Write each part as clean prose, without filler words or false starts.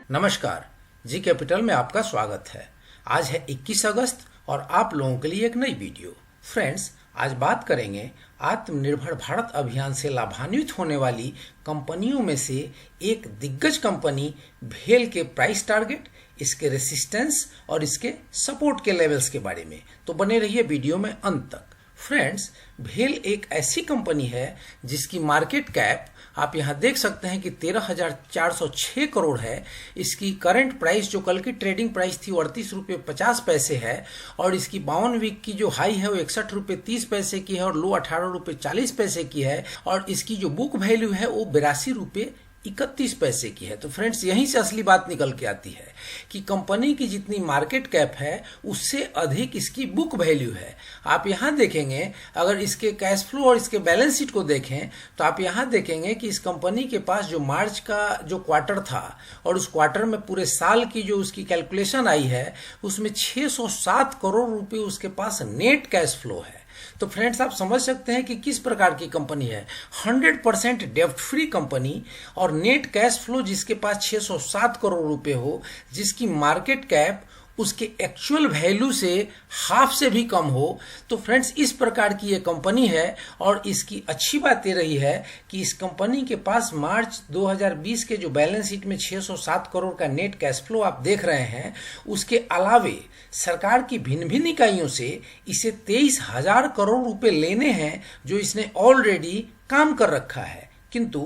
नमस्कार, G capital में आपका स्वागत है। आज है 21 अगस्त और आप लोगों के लिए एक नई वीडियो। फ्रेंड्स, आज बात करेंगे आत्मनिर्भर भारत अभियान से लाभान्वित होने वाली कंपनियों में से एक दिग्गज कंपनी भेल के प्राइस टारगेट, इसके रेसिस्टेंस और इसके सपोर्ट के लेवल्स के बारे में। तो बने रहिए वीडियो में अंत तक। फ्रेंड्स, भेल एक ऐसी कंपनी है जिसकी मार्केट कैप आप यहाँ देख सकते हैं कि 13,406 करोड़ है। इसकी करंट प्राइस जो कल की ट्रेडिंग प्राइस थी वो 38 रुपये 50 पैसे है और इसकी 52 वीक की जो हाई है वो 61 रुपये 30 पैसे की है और लो 18 रुपये 40 पैसे की है और इसकी जो बुक वैल्यू है वो 82 रुपये 31 पैसे की है। तो फ्रेंड्स, यहीं से असली बात निकल के आती है कि कंपनी की जितनी मार्केट कैप है उससे अधिक इसकी बुक वैल्यू है। आप यहाँ देखेंगे, अगर इसके कैश फ्लो और इसके बैलेंस शीट को देखें तो आप यहाँ देखेंगे कि इस कंपनी के पास जो मार्च का जो क्वार्टर था और उस क्वार्टर में पूरे साल की जो उसकी कैलकुलेशन आई है उसमें 607 करोड़ रुपए उसके पास नेट कैश फ्लो है। तो फ्रेंड्स, आप समझ सकते हैं कि किस प्रकार की कंपनी है। 100% डेब्ट फ्री कंपनी और नेट कैश फ्लो जिसके पास 607 करोड़ रुपए हो, जिसकी मार्केट कैप उसके एक्चुअल वैल्यू से हाफ से भी कम हो। तो फ्रेंड्स, इस प्रकार की ये कंपनी है और इसकी अच्छी बात ये रही है कि इस कंपनी के पास मार्च 2020 के जो बैलेंस शीट में 607 करोड़ का नेट कैश फ्लो आप देख रहे हैं, उसके अलावे सरकार की भिन्न भिन्न इकाइयों से इसे 23,000 करोड़ रुपए लेने हैं जो इसने ऑलरेडी काम कर रखा है। किंतु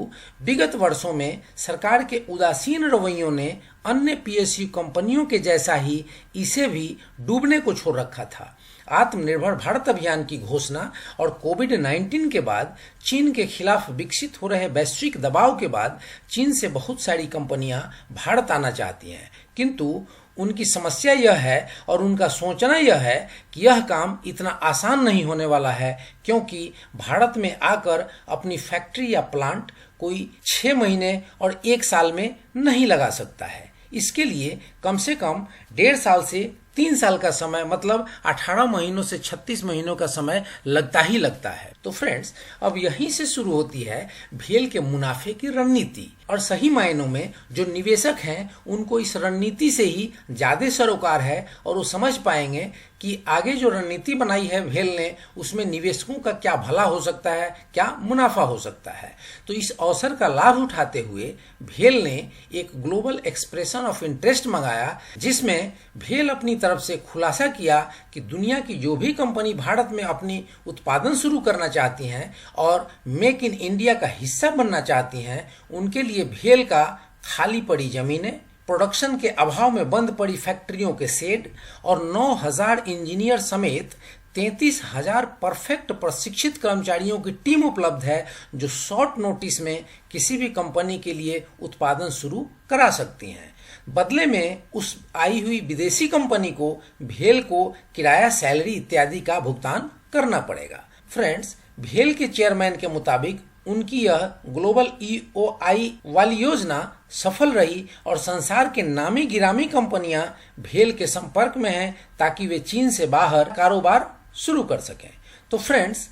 विगत वर्षों में सरकार के उदासीन रवैयों ने अन्य पीएसयू कंपनियों के जैसा ही इसे भी डूबने को छोड़ रखा था। आत्मनिर्भर भारत अभियान की घोषणा और कोविड-19 के बाद चीन के खिलाफ विकसित हो रहे वैश्विक दबाव के बाद चीन से बहुत सारी कंपनियां भारत आना चाहती हैं, किंतु उनकी समस्या यह है और उनका सोचना यह है कि यह काम इतना आसान नहीं होने वाला है, क्योंकि भारत में आकर अपनी फैक्ट्री या प्लांट कोई 6 महीने और 1 साल में नहीं लगा सकता है। इसके लिए कम से कम 1.5 साल से 3 साल का समय, मतलब 18 महीनों से 36 महीनों का समय लगता ही लगता है। तो फ्रेंड्स, अब यहीं से शुरू होती है भेल के मुनाफे की रणनीति और सही मायनों में जो निवेशक हैं उनको इस रणनीति से ही ज्यादा सरोकार है और वो समझ पाएंगे कि आगे जो रणनीति बनाई है भेल ने उसमें निवेशकों का क्या भला हो सकता है, क्या मुनाफा हो सकता है। तो इस अवसर का लाभ उठाते हुए भेल ने एक ग्लोबल एक्सप्रेशन ऑफ इंटरेस्ट मंगाया, जिसमें भेल अपनी तरफ से खुलासा किया कि दुनिया की जो भी कंपनी भारत में अपनी उत्पादन शुरू करना चाहती हैं और मेक इन इंडिया का हिस्सा बनना चाहती हैं, उनके लिए भेल का खाली पड़ी जमीनें, प्रोडक्शन के अभाव में बंद पड़ी फैक्ट्रियों के शेड और 9,000 इंजीनियर समेत 33,000 परफेक्ट प्रशिक्षित कर्मचारियों की टीम उपलब्ध है जो शॉर्ट नोटिस में किसी भी कंपनी के लिए उत्पादन शुरू करा सकती हैं। बदले में उस आई हुई विदेशी कंपनी को भेल को किराया, सैलरी इत्यादि का भुगतान करना पड़ेगा। फ्रेंड्स, भेल के चेयरमैन के मुताबिक उनकी यह ग्लोबल EOI वाली योजना सफल रही और संसार के नामी गिरामी कंपनियां भेल के संपर्क में हैं ताकि वे चीन से बाहर कारोबार शुरू कर सकें। तो फ्रेंड्स,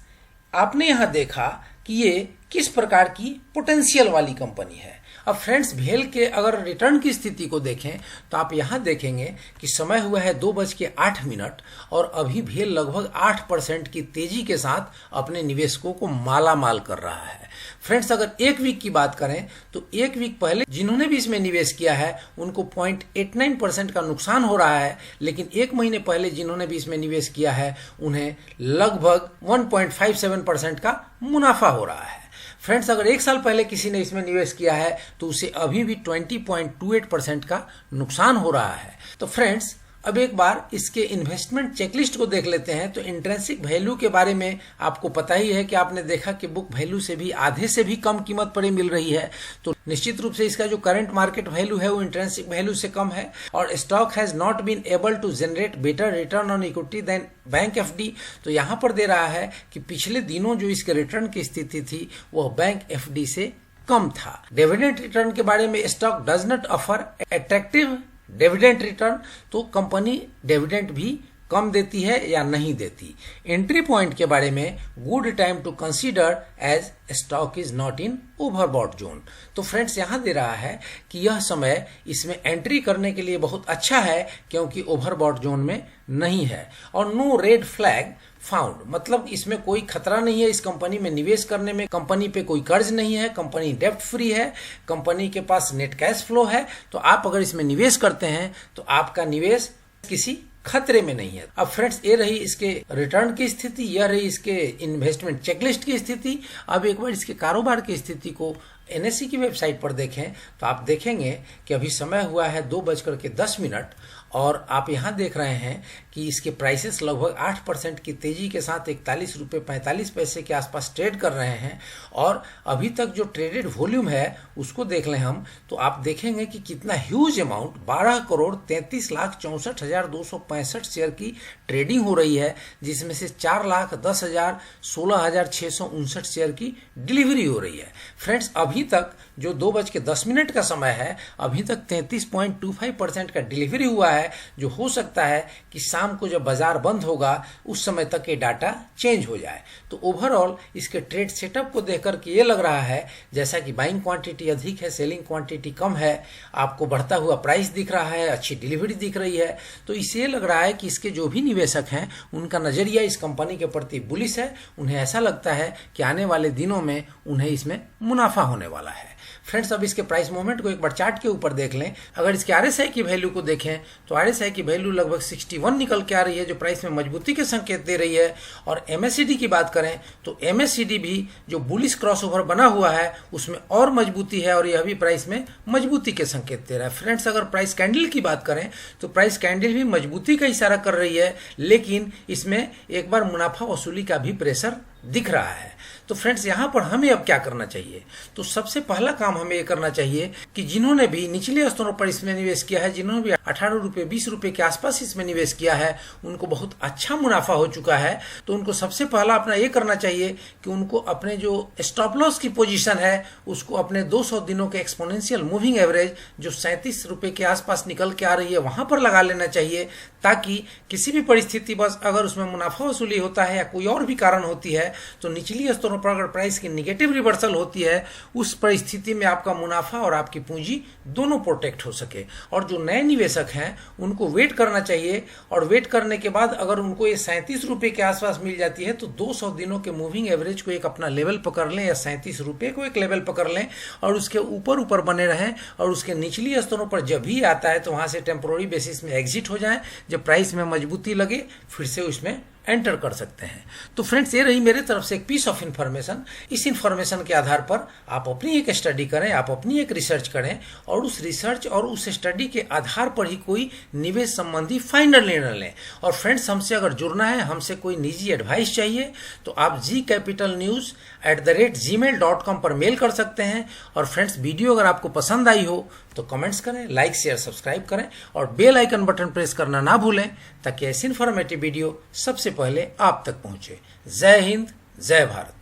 आपने यहां देखा कि ये किस प्रकार की पोटेंशियल वाली कंपनी है। अब फ्रेंड्स, भेल के अगर रिटर्न की स्थिति को देखें तो आप यहाँ देखेंगे कि समय हुआ है 2:08 और अभी भेल लगभग 8% की तेजी के साथ अपने निवेशकों को माला माल कर रहा है। फ्रेंड्स, अगर 1 वीक की बात करें तो 1 वीक पहले जिन्होंने भी इसमें निवेश किया है उनको 0.89% का नुकसान हो रहा है, लेकिन 1 महीने पहले जिन्होंने भी इसमें निवेश किया है उन्हें लगभग 1.57% का मुनाफा हो रहा है। फ्रेंड्स, अगर 1 साल पहले किसी ने इसमें निवेश किया है तो उसे अभी भी 20.28% का नुकसान हो रहा है। तो फ्रेंड्स, अब एक बार इसके इन्वेस्टमेंट चेकलिस्ट को देख लेते हैं। तो इंट्रिंसिक वैल्यू के बारे में आपको पता ही है कि आपने देखा कि बुक वैल्यू से भी आधे से भी कम कीमत पर ही मिल रही है। तो निश्चित रूप से इसका जो करंट मार्केट वैल्यू है वो इंट्रिंसिक वैल्यू से कम है और stock has not been able to generate better return on equity than bank FD। तो यहाँ पर दे रहा है कि पिछले दिनों जो इसके रिटर्न की स्थिति थी वह बैंक FD से कम था। डिविडेंड रिटर्न के बारे में stock does not offer attractive dividend return, तो कंपनी डिविडेंड भी कम देती है या नहीं देती। एंट्री पॉइंट के बारे में, good time to consider as stock is not in overbought zone. तो फ्रेंड्स यहाँ दे रहा है कि यह समय इसमें एंट्री करने के लिए बहुत अच्छा है क्योंकि ओवरबॉट जोन में नहीं है। और नो रेड फ्लैग फाउंड, मतलब इसमें कोई खतरा नहीं है इस कंपनी में निवेश करने में। कंपनी पे कोई कर्ज नहीं है, कंपनी डेब्ट फ्री है, कंपनी के पास नेट कैश फ्लो है। तो आप अगर इसमें निवेश करते हैं तो आपका निवेश किसी खतरे में नहीं है। अब फ्रेंड्स ये रही इसके रिटर्न की स्थिति, यह रही इसके इन्वेस्टमेंट चेकलिस्ट की स्थिति। अब एक बार इसके कारोबार की स्थिति को एनएसई की वेबसाइट पर देखें तो आप देखेंगे कि अभी समय हुआ है 2:10 और आप यहाँ देख रहे हैं कि इसके प्राइसेस लगभग 8% की तेजी के साथ 41 रुपये 45 पैसे के आसपास ट्रेड कर रहे हैं। और अभी तक जो ट्रेडेड वॉल्यूम है उसको देख लें हम तो आप देखेंगे कि कितना ह्यूज अमाउंट 12,33,64,265 शेयर की ट्रेडिंग हो रही है, जिसमें से 4,10,000 16,659 शेयर की डिलीवरी हो रही है। फ्रेंड्स अभी तक जो 2:10 का समय है, अभी तक 33.25% का डिलीवरी हुआ है, जो हो सकता है कि शाम को जब बाजार बंद होगा उस समय तक ये डाटा चेंज हो जाए। तो ओवरऑल इसके ट्रेड सेटअप को देखकर के ये लग रहा है जैसा कि बाइंग क्वांटिटी अधिक है, सेलिंग क्वांटिटी कम है, आपको बढ़ता हुआ प्राइस दिख रहा है, अच्छी डिलीवरी दिख रही है। तो इससे लग रहा है कि इसके जो भी निवेशक हैं उनका नजरिया इस कंपनी के प्रति बुलिश है। उन्हें ऐसा लगता है कि आने वाले दिनों में उन्हें इसमें मुनाफा होने वाला है। फ्रेंड्स अब इसके प्राइस मूवमेंट को एक बार चार्ट के ऊपर देख लें। अगर इसके आरएसआई की वैल्यू को देखें तो आरएसआई की वैल्यू लगभग 61 निकल के आ रही है, जो प्राइस में मजबूती के संकेत दे रही है। और एमएससीडी की बात करें तो एमएससीडी भी जो बुलिश क्रॉसओवर बना हुआ है उसमें और मजबूती है और यह भी प्राइस में मजबूती के संकेत दे रहा है। फ्रेंड्स अगर प्राइस कैंडल की बात करें तो प्राइस कैंडल भी मजबूती का इशारा कर रही है, लेकिन इसमें एक बार मुनाफा वसूली का भी प्रेशर दिख रहा है। तो फ्रेंड्स यहाँ पर हमें अब क्या करना चाहिए? तो सबसे पहला काम हमें ये करना चाहिए कि जिन्होंने भी निचले स्तरों पर इसमें निवेश किया है, जिन्होंने भी 18 रुपये 20 रुपये के आसपास इसमें निवेश किया है, उनको बहुत अच्छा मुनाफा हो चुका है। तो उनको सबसे पहला अपना ये करना चाहिए कि उनको अपने जो स्टॉप लॉस की पोजीशन है उसको अपने 200 दिनों के एक्सपोनेंशियल मूविंग एवरेज जो 37 रुपये के आसपास निकल के आ रही है वहां पर लगा लेना चाहिए, ताकि किसी भी परिस्थिति बस अगर उसमें मुनाफा वसूली होता है या कोई और भी कारण होती है तो निचली स्तरों पर अगर प्राइस की निगेटिव रिवर्सल होती है उस परिस्थिति में आपका मुनाफा और आपकी पूंजी दोनों प्रोटेक्ट हो सके। और जो नए निवेशक हैं उनको वेट करना चाहिए, और वेट करने के बाद अगर उनको ये 37 रुपये के आसपास मिल जाती है तो 200 दिनों के मूविंग एवरेज को एक अपना लेवल पकड़ लें या 37 रुपये को एक लेवल पकड़ लें और उसके ऊपर बने रहें। और उसके निचली स्तरों पर जब भी आता है तो वहां से टेम्पोररी बेसिस में एग्जिट हो जाएं। जब प्राइस में मजबूती लगे फिर से उसमें एंटर कर सकते हैं। तो फ्रेंड्स ये रही मेरे तरफ से एक पीस ऑफ इन्फॉर्मेशन। इस इन्फॉर्मेशन के आधार पर आप अपनी एक स्टडी करें, आप अपनी एक रिसर्च करें और उस रिसर्च और उस स्टडी के आधार पर ही कोई निवेश संबंधी फाइनल निर्णय लें। और फ्रेंड्स हमसे अगर जुड़ना है, हमसे कोई निजी एडवाइस चाहिए तो आप gcapitalnews@gmail.com पर मेल कर सकते हैं। और फ्रेंड्स वीडियो अगर आपको पसंद आई हो तो कमेंट्स करें, लाइक शेयर सब्सक्राइब करें और बेल आइकन बटन प्रेस करना ना भूलें ताकि ऐसी इन्फॉर्मेटिव वीडियो सबसे पहले आप तक पहुंचे। जय हिंद, जय भारत।